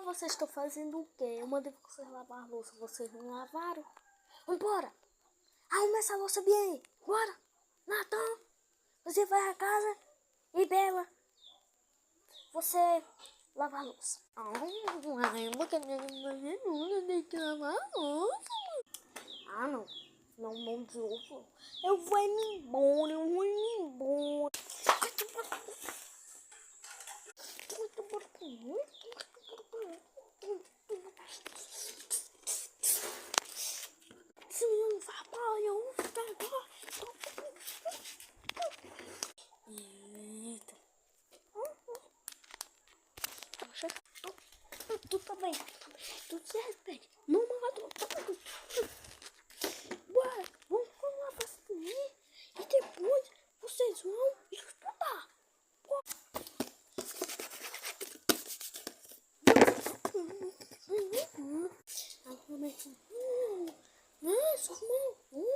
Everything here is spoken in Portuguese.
vocês estão fazendo o quê? Eu mandei vocês lavar a louça, vocês não lavaram? Vambora! Arruma essa louça bem! Bora! Natan! Você vai a casa e Bela, você lava a louça. Ah, não. Não, mão de ovo. Eu vou me embora, eu vou me embora. Se não vai para eu vou pegar. Eita. Tu também. Tu se respeite. Não mato. Bora, vamos lá pra assistir. E depois vocês vão estudar. Sua mão.